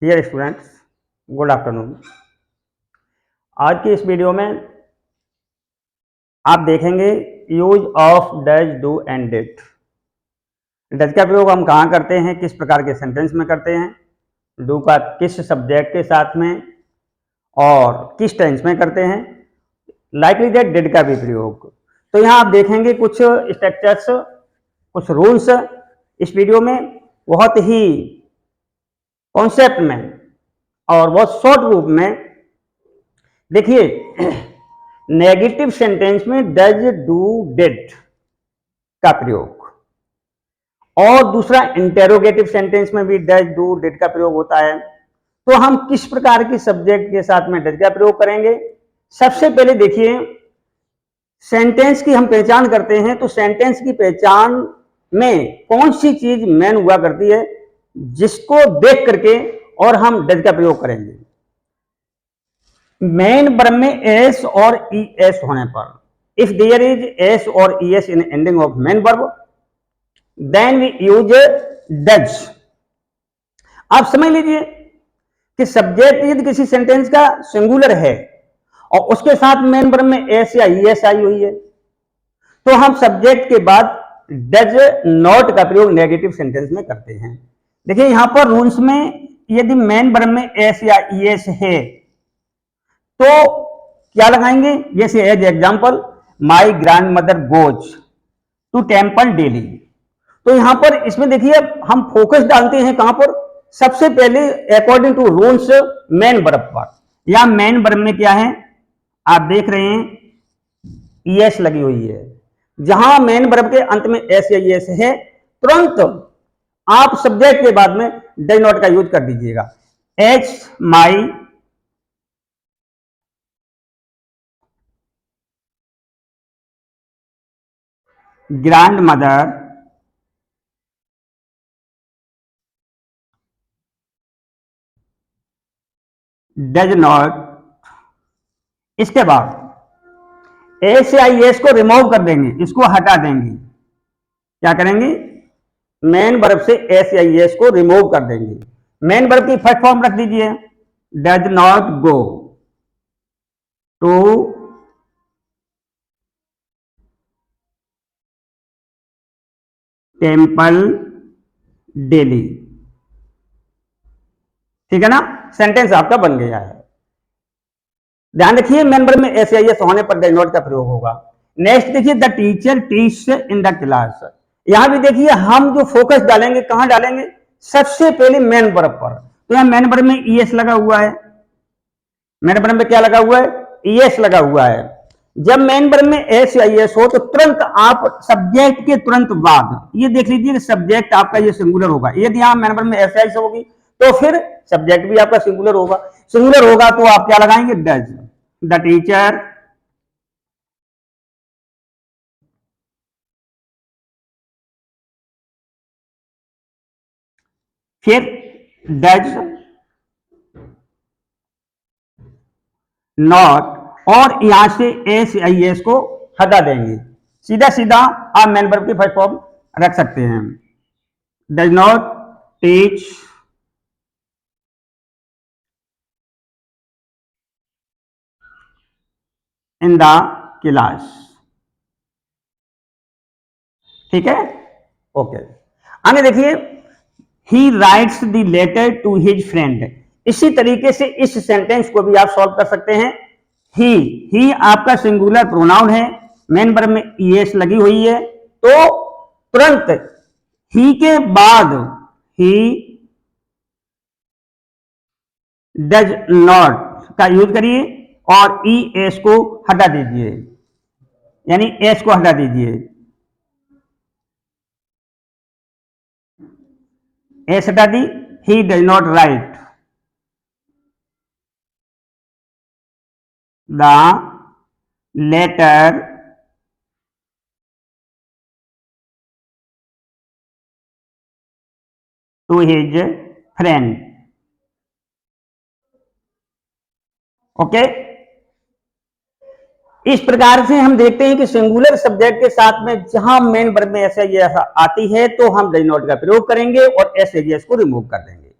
Dear students, good afternoon. आज की इस वीडियो में आप देखेंगे use of does, do and did. Does का प्रयोग हम कहाँ करते हैं, किस प्रकार के सेंटेंस में करते हैं, डू का किस सब्जेक्ट के साथ में और किस टेंस में करते हैं, लाइकली दैट डिड का भी प्रयोग। तो यहाँ आप देखेंगे कुछ स्ट्रक्चर्स, कुछ रूल्स इस वीडियो में बहुत ही कॉन्सेप्ट में और बहुत शॉर्ट रूप में। देखिए, नेगेटिव सेंटेंस में डज, डू, डिड का प्रयोग, और दूसरा इंटेरोगेटिव सेंटेंस में भी डज, डू, डिड का प्रयोग होता है। तो हम किस प्रकार की सब्जेक्ट के साथ में डज का प्रयोग करेंगे? सबसे पहले देखिए, सेंटेंस की हम पहचान करते हैं, तो सेंटेंस की पहचान में कौन सी चीज मेन हुआ करती है जिसको देख करके और हम डज का प्रयोग करेंगे। मेन वर्ब में एस और ई एस होने पर, इफ देयर इज एस और E S in ending of main verb, then we use does. आप समझ लीजिए कि सब्जेक्ट यदि किसी सेंटेंस का सिंगुलर है और उसके साथ मेन वर्ब में एस या ई एस आई हुई है, तो हम सब्जेक्ट के बाद डज नॉट का प्रयोग नेगेटिव सेंटेंस में करते हैं। देखिए, यहां पर रूल्स में यदि मेन वर्ब में एस या ई एस है तो क्या लगाएंगे? जैसे as example, my grandmother goes to temple daily. तो यहां पर इसमें देखिए हम फोकस डालते हैं कहां पर? सबसे पहले according to rules main verb पर। या मेन वर्ब में क्या है, आप देख रहे हैं ईएस लगी हुई है। जहां मेन वर्ब के अंत में एस या ईएस है, तुरंत आप सब्जेक्ट के बाद में डज नॉट का यूज कर दीजिएगा। As my grandmother does not. इसके बाद एस या एस को रिमूव कर देंगे, इसको हटा देंगे। क्या करेंगे? मेन वर्ब से एस या एस को रिमूव कर देंगे। मेन वर्ब की फर्स्ट फॉर्म रख दीजिए, does not go to temple daily. ठीक है ना? सेंटेंस आपका बन गया है। ध्यान रखिए, मेन वर्ब में एस या एस होने पर डज नॉट का प्रयोग होगा। नेक्स्ट देखिए, the teacher teach in the class. यहां भी देखिए हम जो फोकस डालेंगे कहां डालेंगे? सबसे पहले मेन वर्ब पर। तो यहां मेन वर्ब में ईएस लगा हुआ है। मेन वर्ब में क्या लगा हुआ है? ईएस लगा हुआ है। जब मेन वर्ब में एस या एस हो तो तुरंत आप सब्जेक्ट के तुरंत बाद ये देख लीजिए कि सब्जेक्ट आपका ये सिंगुलर होगा। यदि यहां मेन वर्ब में एस या एस होगी तो फिर सब्जेक्ट भी आपका सिंगुलर होगा। सिंगुलर होगा तो आप क्या लगाएंगे? डज। द टीचर फिर डज नॉट, और यहां से एस आई एस को हटा देंगे। सीधा सीधा आप मेन वर्ब की फर्स्ट फॉर्म रख सकते हैं, does not teach in the class. ठीक है, ओके। आगे देखिए, he writes the letter to his friend. इसी तरीके से इस सेंटेंस को भी आप सॉल्व कर सकते हैं। ही आपका सिंगुलर प्रोनाउन है, मेन वर्ब में ईएस लगी हुई है, तो तुरंत ही के बाद ही डज नॉट का यूज करिए और ई एस को हटा दीजिए, यानी एस को हटा दीजिए। एस हटा दी, he does not write the letter to his friend. Okay, इस प्रकार से हम देखते हैं कि सिंगुलर सब्जेक्ट के साथ में जहां मेन वर्ब में ऐसा ये आती है तो हम डज नॉट का प्रयोग करेंगे और एस एस को रिमूव कर देंगे।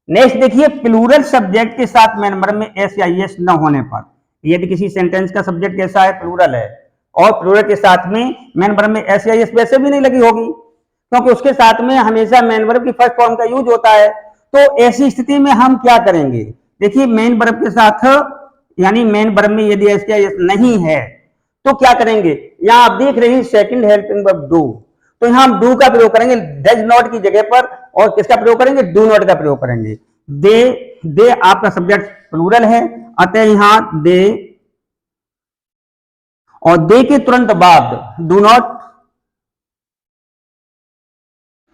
नेक्स्ट देखिए, प्लूरल सब्जेक्ट के साथ मेन वर्ब में एस या एस न होने पर, यदि किसी सेंटेंस का सब्जेक्ट कैसा है, प्लूरल है, और प्लूरल के साथ में मेन वर्ब में एस या एस वैसे भी नहीं लगी होगी, क्योंकि उसके साथ में हमेशा मेन वर्ब की फर्स्ट फॉर्म का यूज होता है। तो ऐसी स्थिति में हम क्या करेंगे, देखिए मेन वर्ब के साथ, यानी मेन वर्ब में यदि एस या एस नहीं है तो क्या करेंगे, यहां आप देख रहे हैं सेकंड हेल्पिंग वर्ब डू, तो यहां हम डू का प्रयोग करेंगे डज नॉट की जगह पर, और किसका प्रयोग करेंगे, डू नॉट का प्रयोग करेंगे। दे आपका सब्जेक्ट प्लूरल है, अतः यहां दे, और दे के तुरंत बाद डू नॉट,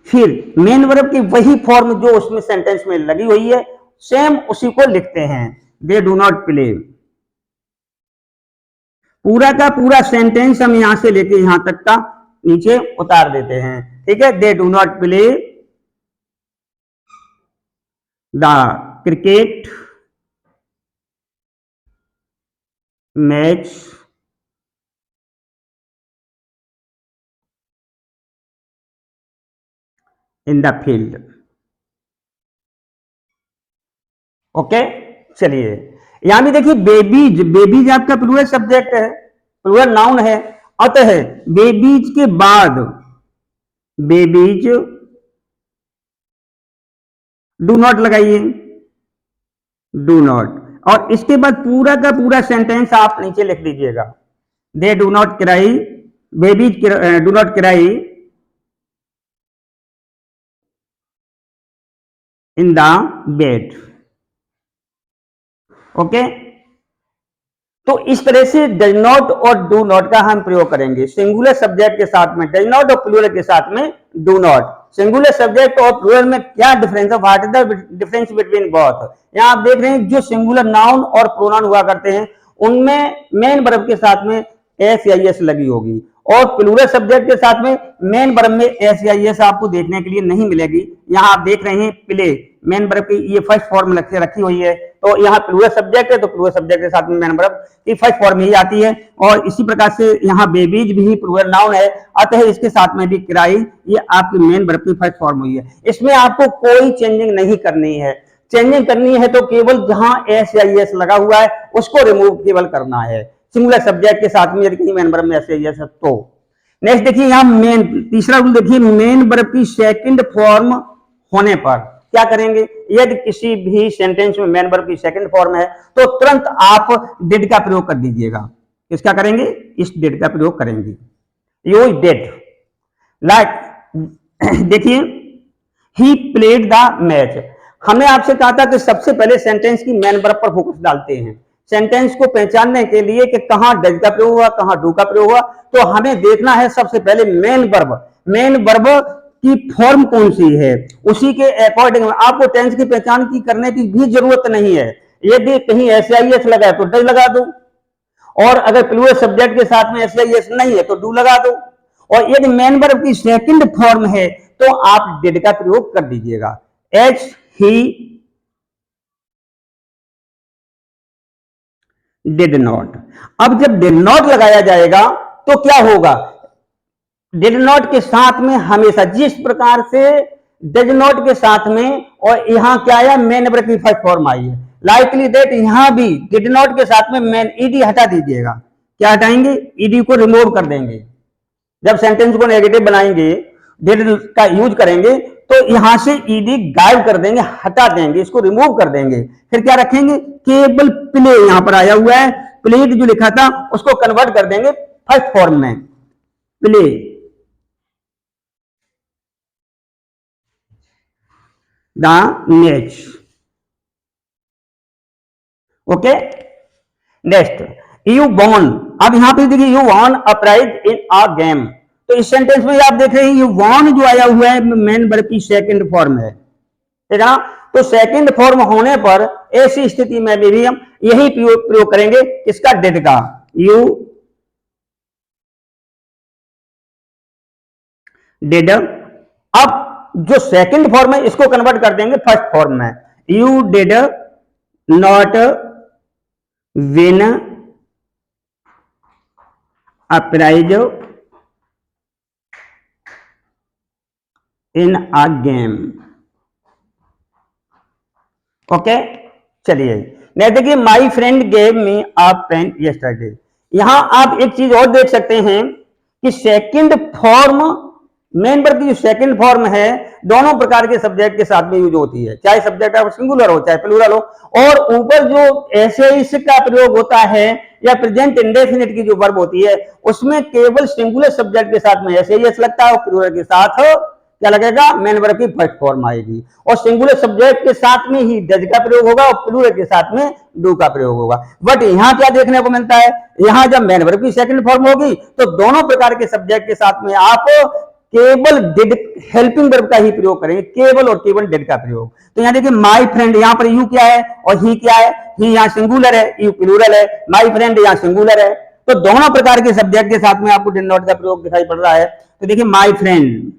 फिर मेन वर्ब की वही फॉर्म जो उसमें सेंटेंस में लगी हुई है, सेम उसी को लिखते हैं, दे डू नॉट प्ले। पूरा का पूरा सेंटेंस हम यहां से लेके यहां तक का नीचे उतार देते हैं, ठीक है। They do not play the cricket match in the field. Okay, चलिए यहां भी देखिए बेबीज, बेबीज आपका प्लूरल सब्जेक्ट है, प्लूरल नाउन है, अतः बेबीज के बाद बेबीज डू नॉट लगाइए, डू नॉट, और इसके बाद पूरा का पूरा सेंटेंस आप नीचे लिख दीजिएगा, they do not cry, babies do not cry in the bed. Okay, तो इस तरह से डज नॉट और डू नॉट का हम प्रयोग करेंगे सिंगुलर सब्जेक्ट के साथ में डज नॉट और प्लूरल के साथ में डू नॉट। सिंगुलर सब्जेक्ट और प्लूरल में क्या डिफरेंस है, what is the difference between both. यहां आप देख रहे हैं जो सिंगुलर नाउन और प्रोनाउन हुआ करते हैं उनमें मेन वर्ब के साथ में एस या एस लगी होगी, और प्लूरल सब्जेक्ट के साथ में मेन वर्ब में एस या एस आपको देखने के लिए नहीं मिलेगी। यहां आप देख रहे हैं प्ले, मेन वर्ब की ये फर्स्ट फॉर्म रखी हुई है, तो यहाँ प्लूरल सब्जेक्ट है तो प्लूरल सब्जेक्ट के साथ में मेन वर्ब की फर्स्ट फॉर्म ही आती है, और इसी प्रकार से यहाँ बेबीज भी प्लूरल नाउन है, अतः इसके साथ में भी किराई, ये आपकी मेन वर्ब की फर्स्ट फॉर्म हुई है। इसमें आपको कोई चेंजिंग नहीं करनी है, चेंजिंग करनी है तो केवल जहां एस या एस लगा हुआ है उसको रिमूव केवल करना है सिंगुलर सब्जेक्ट के साथ में, यदि कहीं मेन वर्ब में एस या एस है तो। नेक्स्ट देखिए यहाँ मेन, तीसरा रूल देखिए, मेन वर्ब की सेकंड फॉर्म होने पर क्या करेंगे, यदि किसी भी सेंटेंस में मेन वर्ब की सेकंड फॉर्म है तो तुरंत आप डिड का प्रयोग कर दीजिएगा। किसका करेंगे, इस डिड का प्रयोग करेंगे, यूज डिड। लाइक देखिए, ही प्लेड द मैच, हमने आपसे कहा था कि सबसे पहले सेंटेंस की मेन वर्ब पर फोकस डालते हैं, सेंटेंस को पहचानने के लिए कि कहां डज का प्रयोग हुआ, कहां डू का प्रयोग हुआ, तो हमें देखना है सबसे पहले मेन वर्ब, मेन वर्ब की फॉर्म कौन सी है, उसी के अकॉर्डिंग आपको टेंस की पहचान की करने की भी जरूरत नहीं है। यदि कहीं एस आई एस लगा है तो डज लगा दो, और अगर प्लूरल सब्जेक्ट के साथ में एस आई एस नहीं है तो डू लगा दो, और यदि मेन वर्ब की सेकंड फॉर्म है तो आप डिड का प्रयोग कर दीजिएगा, एच ही डिड नॉट। अब जब डिड नॉट लगाया जाएगा तो क्या होगा, डिड नॉट के साथ में हमेशा जिस प्रकार से डज नॉट के साथ में, और यहां क्या आया, मेन वर्ब की फर्स्ट फॉर्म आई है, लाइकली दैट यहां भी डिड नॉट के साथ में मेन ईडी हटा दीजिएगा। क्या हटाएंगे, ईडी को रिमूव कर देंगे। जब सेंटेंस को नेगेटिव बनाएंगे, डिड का यूज करेंगे तो यहां से ईडी गायब कर देंगे, हटा देंगे, इसको रिमूव कर देंगे। फिर क्या रखेंगे, केवल प्ले यहां पर आया हुआ है, प्लेड जो लिखा था उसको कन्वर्ट कर देंगे फर्स्ट फॉर्म में, play the match. Okay, next, you won, अब यहां पे देखिए you won a prize in a game, तो इस सेंटेंस में आप देख रहे हैं यू वॉन जो आया हुआ है मेन वर्ब की सेकंड फॉर्म है, ठीक है। तो सेकंड फॉर्म होने पर ऐसी स्थिति में भी हम यही प्रयोग करेंगे, किसका, डिड का, यू डिड। अब जो सेकंड फॉर्म है इसको कन्वर्ट कर देंगे फर्स्ट फॉर्म में, you did not win a prize in a game. Okay, चलिए नेक्स्ट देखिए, my friend gave me a pen yesterday. यहां आप एक चीज और देख सकते हैं कि सेकंड फॉर्म, मेन वर्ब की जो सेकंड फॉर्म है, दोनों प्रकार के सब्जेक्ट के साथ में यूज होती है, चाहे सब्जेक्ट आप सिंगुलर हो चाहे प्लूरल हो। और ऊपर जो ऐसे इसका प्रयोग होता है या प्रेजेंट इंडेफिनिट की जो वर्ब होती है, उसमें केवल सिंगुलर सब्जेक्ट के साथ में ऐसे ही एस लगता है और प्लूरल के साथ क्या लगेगा, मेन वर्ब की फर्स्ट फॉर्म आएगी। और सिंगुलर सब्जेक्ट के साथ में ही डज का प्रयोग होगा और प्लूरल के साथ में डू का प्रयोग होगा। बट यहां क्या देखने को मिलता है, यहां जब मेन वर्ब की सेकंड फॉर्म होगी तो दोनों प्रकार के सब्जेक्ट के साथ में आप केवल डिड हेल्पिंग वर्ब का ही प्रयोग करेंगे, केवल और केवल डिड का प्रयोग। तो यहां देखिए माई फ्रेंड, यहां पर यू क्या है और ही क्या है, ही यहां सिंगुलर है, यू प्लूरल है, माई फ्रेंड यहां सिंगुलर है। तो दोनों प्रकार के सब्जेक्ट के साथ में आपको डिड नॉट का प्रयोग दिखाई पड़ रहा है। तो देखिए माई फ्रेंड,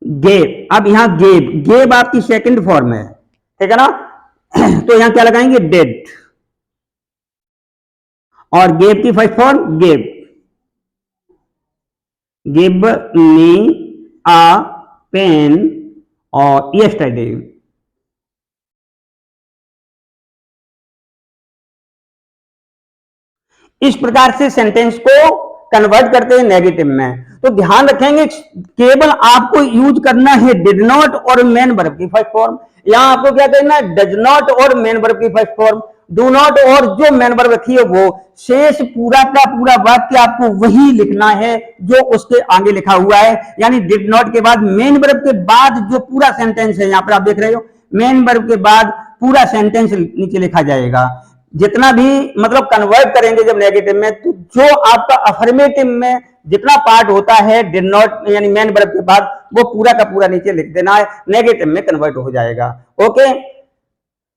गेव, अब यहां गेव, गेव आपकी सेकंड फॉर्म है, ठीक है ना। तो यहां क्या लगाएंगे, डेड, और गेव की first form gave, give me a pen और यस्टरडे। इस प्रकार से सेंटेंस को कन्वर्ट करते हैं नेगेटिव में। तो ध्यान रखेंगे केवल आपको यूज करना है डिड नॉट और मेन वर्ब की फर्स्ट फॉर्म। यहां आपको क्या करना है, डज नॉट और मेन वर्ब की फर्स्ट फॉर्म, डू नॉट और जो मेन वर्ब रखी है वो, शेष पूरा का पूरा वाक्य आपको वही लिखना है जो उसके आगे लिखा हुआ है। यानी डिड नॉट के बाद मेन वर्ब के बाद जो पूरा सेंटेंस है, यहां पर आप देख रहे हो मेन वर्ब के बाद पूरा सेंटेंस नीचे लिखा जाएगा। जितना भी मतलब कन्वर्ट करेंगे जब नेगेटिव में, तो जो आपका अफर्मेटिव में जितना पार्ट होता है डिड नॉट यानी मेन वर्ब के बाद, वो पूरा का पूरा नीचे लिख देना है, नेगेटिव में कन्वर्ट हो जाएगा। ओके,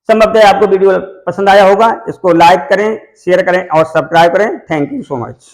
संभवतः आपको वीडियो पसंद आया होगा, इसको लाइक करें, शेयर करें और सब्सक्राइब करें। Thank you so much.